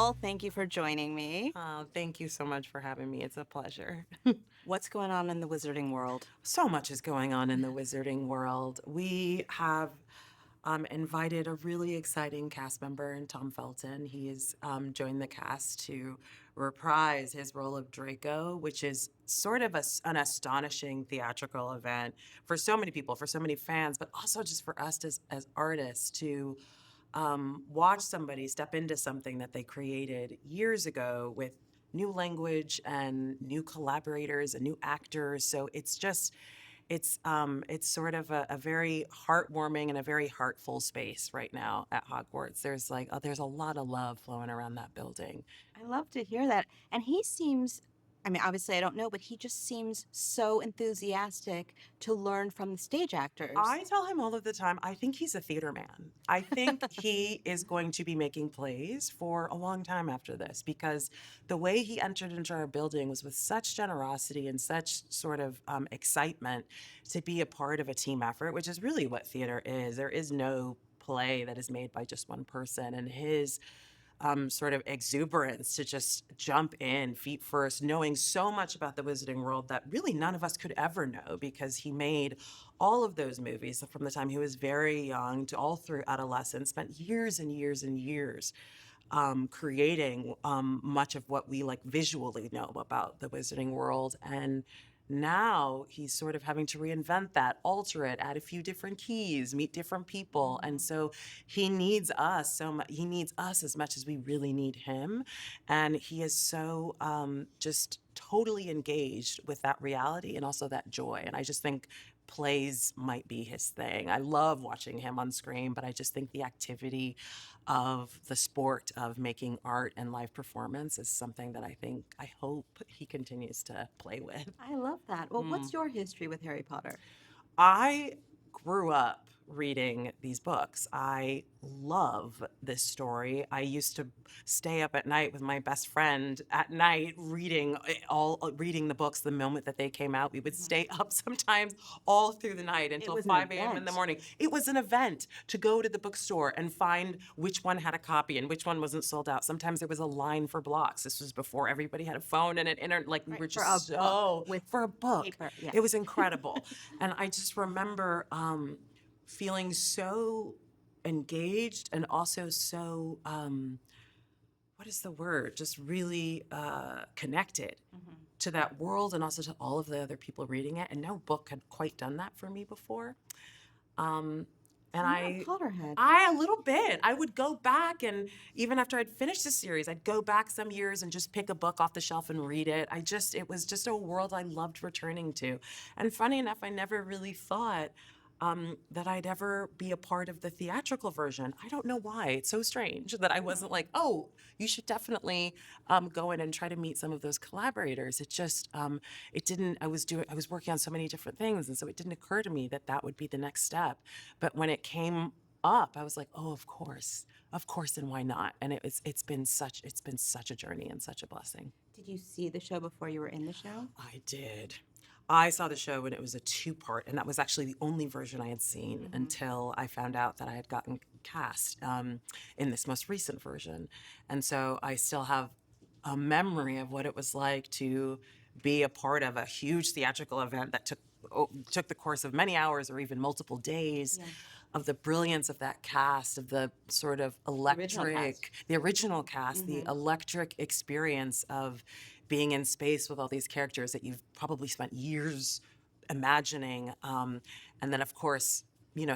Well, thank you for joining me. Thank you so much for having me. It's a pleasure. What's going on in the wizarding world? So much is going on in the wizarding world. We have invited a really exciting cast member in Tom Felton. He has joined the cast to reprise his role of Draco, which is sort of an astonishing theatrical event for so many people, for so many fans, but also just for us as artists to watch somebody step into something that they created years ago with new language and new collaborators and new actors. So it's sort of a very heartwarming and a very heartful space right now at Hogwarts. There's a lot of love flowing around that building. I love to hear that. And he seems, I mean, obviously I don't know, but he just seems so enthusiastic to learn from the stage actors. I tell him all of the time, I think he's a theater man. I think he is going to be making plays for a long time after this because the way he entered into our building was with such generosity and such sort of excitement to be a part of a team effort, which is really what theater is. There is no play that is made by just one person, and his sort of exuberance to just jump in feet first, knowing so much about the wizarding world that really none of us could ever know because he made all of those movies from the time he was very young to all through adolescence, spent years and years and years creating much of what we like visually know about the wizarding world. And now he's sort of having to reinvent that, alter it, add a few different keys, meet different people. And so he needs us so much. He needs us as much as we really need him. And he is so just totally engaged with that reality and also that joy. And I just think plays might be his thing. I love watching him on screen, but I just think the activity of the sport of making art and live performance is something that I hope he continues to play with. I love that. Well, what's your history with Harry Potter? I grew up reading these books. I love this story. I used to stay up at night with my best friend at night reading the books the moment that they came out. We would stay up sometimes all through the night It until was an 5 a.m. in the event. morning. It was an event to go to the bookstore and find which one had a copy and which one wasn't sold out. Sometimes there was a line for blocks. This was before everybody had a phone and an internet. Like we Right, were for a just book so with for a book. paper. Yes. It was incredible. And I just remember feeling so engaged and also so, what is the word? Just really connected to that world and also to all of the other people reading it. And no book had quite done that for me before. Um, So and you're a Potterhead. a little bit. I would go back, and even after I'd finished the series, I'd go back some years and just pick a book off the shelf and read it. It was just a world I loved returning to. And funny enough, I never really thought that I'd ever be a part of the theatrical version. I don't know why. It's so strange that I wasn't like, oh, you should definitely go in and try to meet some of those collaborators. It didn't. I was working on so many different things, and so it didn't occur to me that that would be the next step. But when it came up, I was like, oh, of course, and why not? And it's been such a journey and such a blessing. Did you see the show before you were in the show? I did. I saw the show when it was a two-part, and that was actually the only version I had seen until I found out that I had gotten cast in this most recent version. And so I still have a memory of what it was like to be a part of a huge theatrical event that took the course of many hours or even multiple days. Yeah. Of the brilliance of that cast, of the sort of the original cast, the electric experience of being in space with all these characters that you've probably spent years imagining. And then, of course,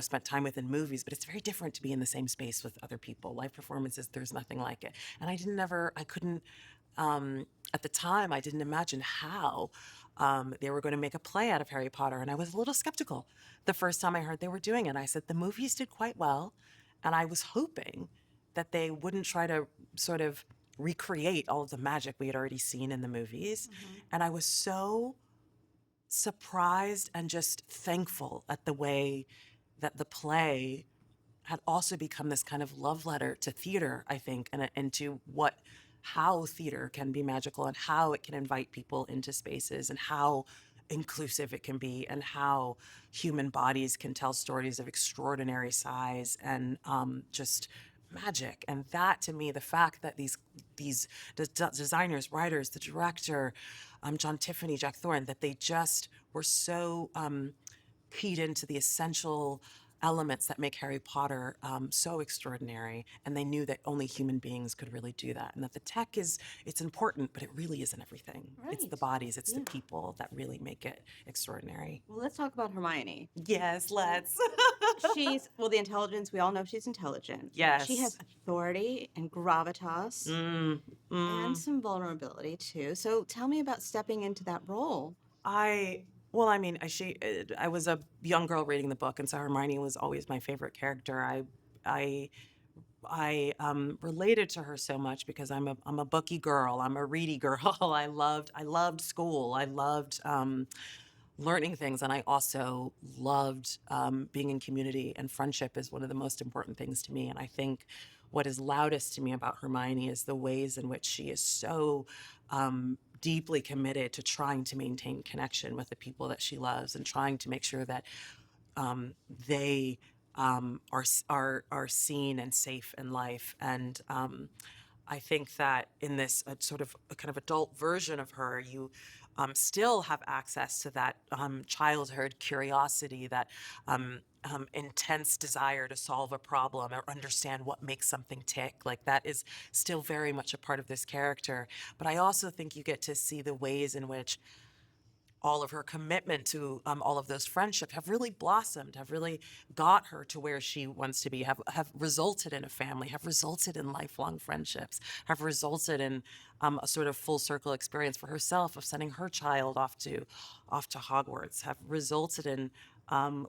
spent time with in movies, but it's very different to be in the same space with other people. Live performances, there's nothing like it. And I couldn't, at the time, I didn't imagine how they were going to make a play out of Harry Potter. And I was a little skeptical the first time I heard they were doing it. I said, the movies did quite well. And I was hoping that they wouldn't try to sort of recreate all of the magic we had already seen in the movies. And I was so surprised and just thankful at the way that the play had also become this kind of love letter to theater, I think, and to how theater can be magical and how it can invite people into spaces and how inclusive it can be and how human bodies can tell stories of extraordinary size and just magic. And that, to me, the fact that these designers, writers, the director, John Tiffany, Jack Thorne, that they just were so keyed into the essential elements that make Harry Potter so extraordinary, and they knew that only human beings could really do that, and that the tech it's important, but it really isn't everything. It's the Right. bodies, it's the Yeah. people that really make it extraordinary. Well, let's talk about Hermione. Yes, let's. She's, well, the intelligence, we all know she's intelligent. She has Yes. authority and gravitas Mm, and mm. some vulnerability too. So tell me about stepping into that role. I well, I mean, I was a young girl reading the book, and so Hermione was always my favorite character. I I related to her so much because I'm a booky girl. I'm a ready girl. I loved school. I loved learning things, and I also loved being in community. And friendship is one of the most important things to me. And I think what is loudest to me about Hermione is the ways in which she is so deeply committed to trying to maintain connection with the people that she loves and trying to make sure that they are seen and safe in life. And I think that in this sort of a kind of adult version of her, you still have access to that childhood curiosity, that intense desire to solve a problem or understand what makes something tick. Like that is still very much a part of this character. But I also think you get to see the ways in which all of her commitment to all of those friendships have really blossomed, have really got her to where she wants to be, have resulted in a family, have resulted in lifelong friendships, have resulted in a sort of full circle experience for herself of sending her child off to Hogwarts, have resulted in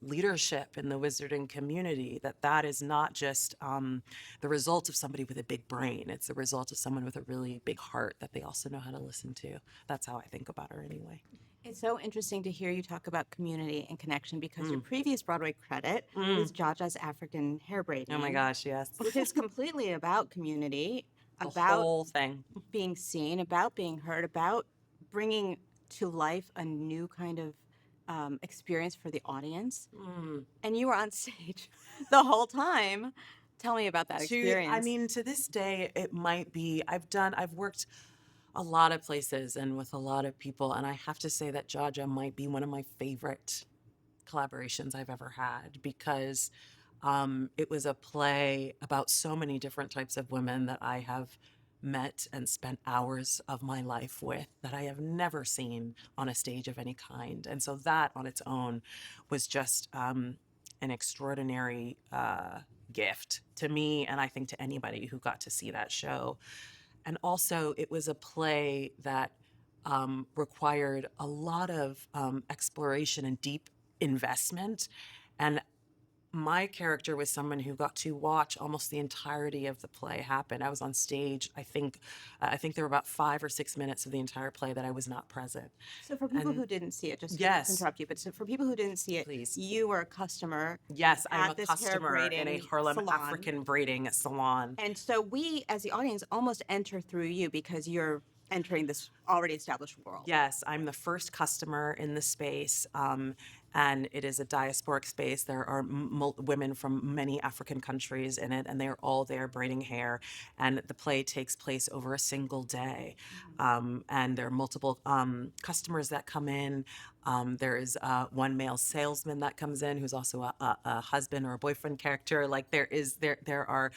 leadership in the wizarding community. That is not just the result of somebody with a big brain; it's the result of someone with a really big heart that they also know how to listen to. That's how I think about her, anyway. It's so interesting to hear you talk about community and connection because your Mm. previous Broadway credit was Mm. Jaja's African hair Oh my braiding, gosh, yes. which is completely about community, The about whole thing. being seen, about being heard, about bringing to life a new kind of experience for the audience. Mm. And you were on stage the whole time. Tell me about that I experience. mean, to this day, it might be, I've worked a lot of places and with a lot of people, and I have to say that Jaja might be one of my favorite collaborations I've ever had because it was a play about so many different types of women that I have met and spent hours of my life with that I have never seen on a stage of any kind. And so that on its own was just an extraordinary gift to me, and I think to anybody who got to see that show. And also, it was a play that required a lot of exploration and deep investment. And my character was someone who got to watch almost the entirety of the play happen. I was on stage. I think there were about 5 or 6 minutes of the entire play that I was not present. So, for people And who didn't see it, just not to yes, interrupt you, but so for people who didn't see it, please. you were a customer Yes, I'm a at this hair customer in a braiding Harlem salon. African braiding salon. And so, we as the audience almost enter through you because you're entering this already established world. Yes, I'm the first customer in the space, and it is a diasporic space. There are women from many African countries in it, and they are all there braiding hair. And the play takes place over a single day. And there are multiple customers that come in. There is one male salesman that comes in who's also a husband or a boyfriend character. Like there are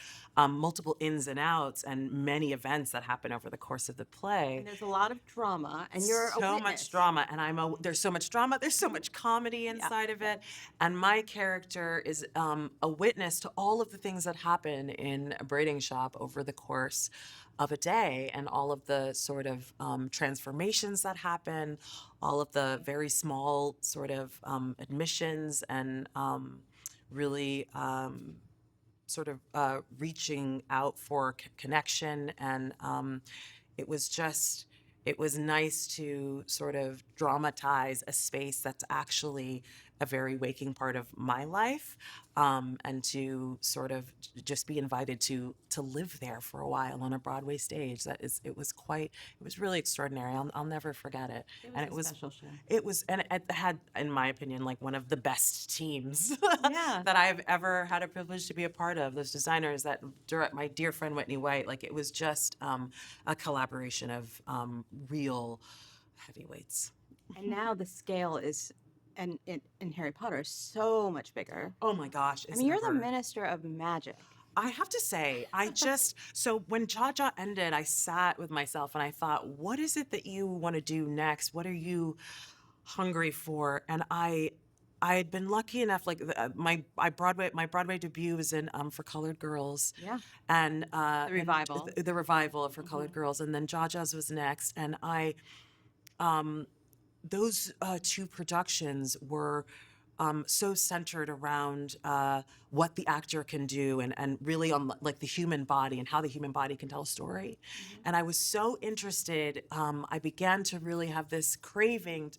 multiple ins and outs and many events that happen over the course of the play. And there's a lot of drama, and you're a So witness. much drama, and there's so much drama, there's so much comedy Yeah. inside of it, and my character is a witness to all of the things that happen in a braiding shop over the course of a day, and all of the sort of transformations that happen, all of the very small sort of admissions, and really sort of reaching out for connection. And it was just, it was nice to sort of dramatize a space that's actually a very waking part of my life, and to sort of just be invited to live there for a while on a Broadway stage. It was really extraordinary. I'll never forget it. It And was a special show. and it had, in my opinion, like one of the best teams Yeah. that I've ever had a privilege to be a part of. Those designers, that my dear friend Whitney White, like it was just a collaboration of real heavyweights. And now the scale is, and in Harry Potter is so much bigger. Oh my gosh, I it's mean, you're the never. minister of magic. I have to say, so when Jaja ended, I sat with myself and I thought, what is it that you want to do next? What are you hungry for? And I had been lucky enough, like my Broadway debut was in For Colored Girls, Yeah. and The revival. the revival of For Colored Girls, and then Jaja's was next, and those two productions were so centered around what the actor can do, and really on like the human body and how the human body can tell a story. And I was so interested. I began to really have this craving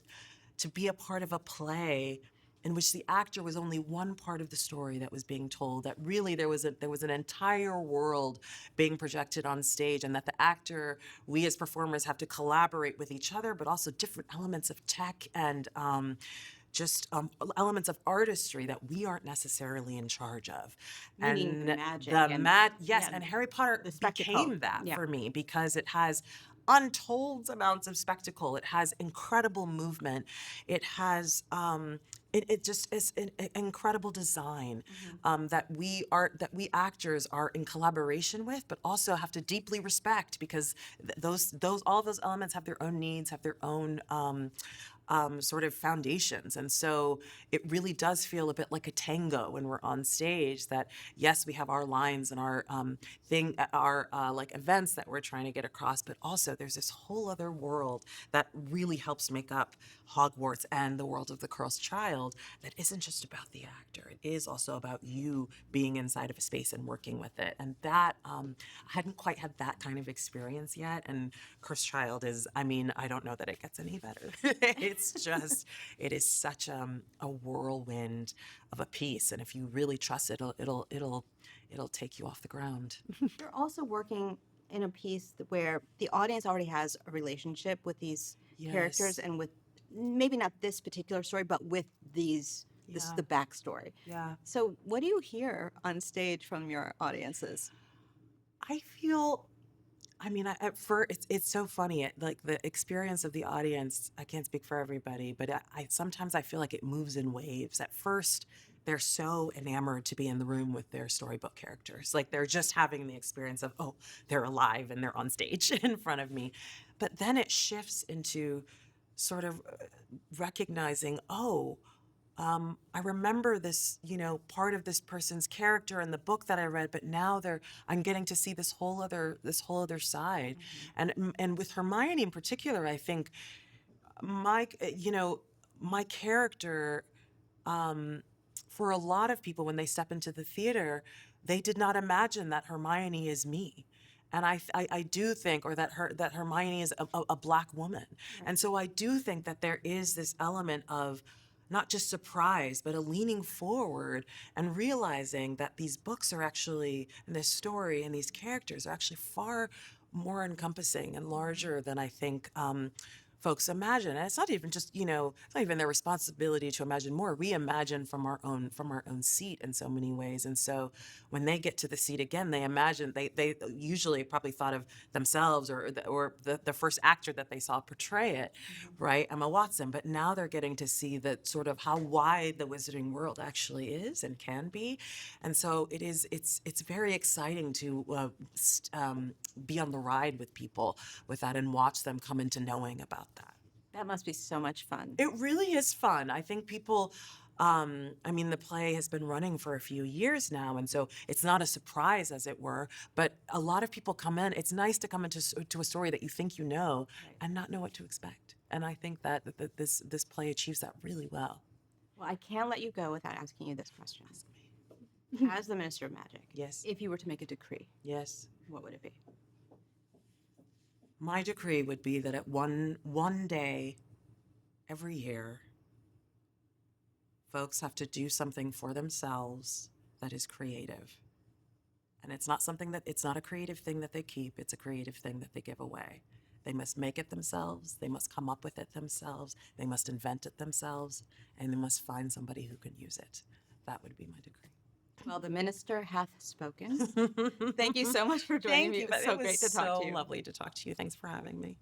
to be a part of a play in which the actor was only one part of the story that was being told, that really there was an entire world being projected on stage, and that the actor, we as performers, have to collaborate with each other, but also different elements of tech and just elements of artistry that we aren't necessarily in charge of. Meaning the And magic and yes, yeah, and Harry Potter the spectacle. became that Yeah. for me because it has untold amounts of spectacle. It has incredible movement. It has it just is an incredible design that we actors are in collaboration with, but also have to deeply respect, because those all of those elements have their own needs, have their own sort of foundations. And so it really does feel a bit like a tango when we're on stage, that yes, we have our lines and our our like events that we're trying to get across, but also there's this whole other world that really helps make up Hogwarts and the world of the Cursed Child, that isn't just about the actor. It is also about you being inside of a space and working with it. And that, I hadn't quite had that kind of experience yet. And Cursed Child is, I mean, I don't know that it gets any better. It is such a whirlwind of a piece. And if you really trust it, it'll take you off the ground. You're also working in a piece where the audience already has a relationship with these characters Yes. and with maybe not this particular story, but with these this Yeah. the backstory. Yeah. So what do you hear on stage from your audiences? I feel, I mean, at first, it's so funny. Like the experience of the audience, I can't speak for everybody, but sometimes I feel like it moves in waves. At first, they're so enamored to be in the room with their storybook characters. Like they're just having the experience of, oh, they're alive and they're on stage in front of me. But then it shifts into sort of recognizing, oh, I remember this, part of this person's character in the book that I read, but now I'm getting to see this whole other side. And with Hermione in particular, I think my character, for a lot of people when they step into the theater, they did not imagine that Hermione is me. And I do think, or that Hermione is a Black woman. And so I do think that there is this element of not just surprise, but a leaning forward and realizing that these books are actually, and this story and these characters are actually far more encompassing and larger than I think folks imagine. And it's not even just, it's not even their responsibility to imagine more. We imagine from our own seat in so many ways. And so when they get to the seat again, they imagine, they usually probably thought of themselves or the first actor that they saw portray it, right? Emma Watson. But now they're getting to see that sort of how wide the wizarding world actually is and can be. And so it's very exciting to be on the ride with people with that and watch them come into knowing about that. That must be so much fun. It really is fun. I think people, I mean, the play has been running for a few years now, and so it's not a surprise, as it were, but a lot of people come in. It's nice to come into to a story that you think you know and not know what to expect. And I think that this play achieves that really well. Well, I can't let you go without asking you this question. As the Minister of Magic, Yes. if you were to make a decree, Yes. what would it be? My decree would be that at one day every year, Folks have to do something for themselves that is creative. And it's not a creative thing that they keep, it's a creative thing that they give away. They must make it themselves, they must come up with it themselves, they must invent it themselves, and they must find somebody who can use it. That would be my degree. Well, the minister hath spoken. Thank you so much for joining Thank me. you, It was but so it was great to talk so to you. lovely to talk to you. Thanks for having me.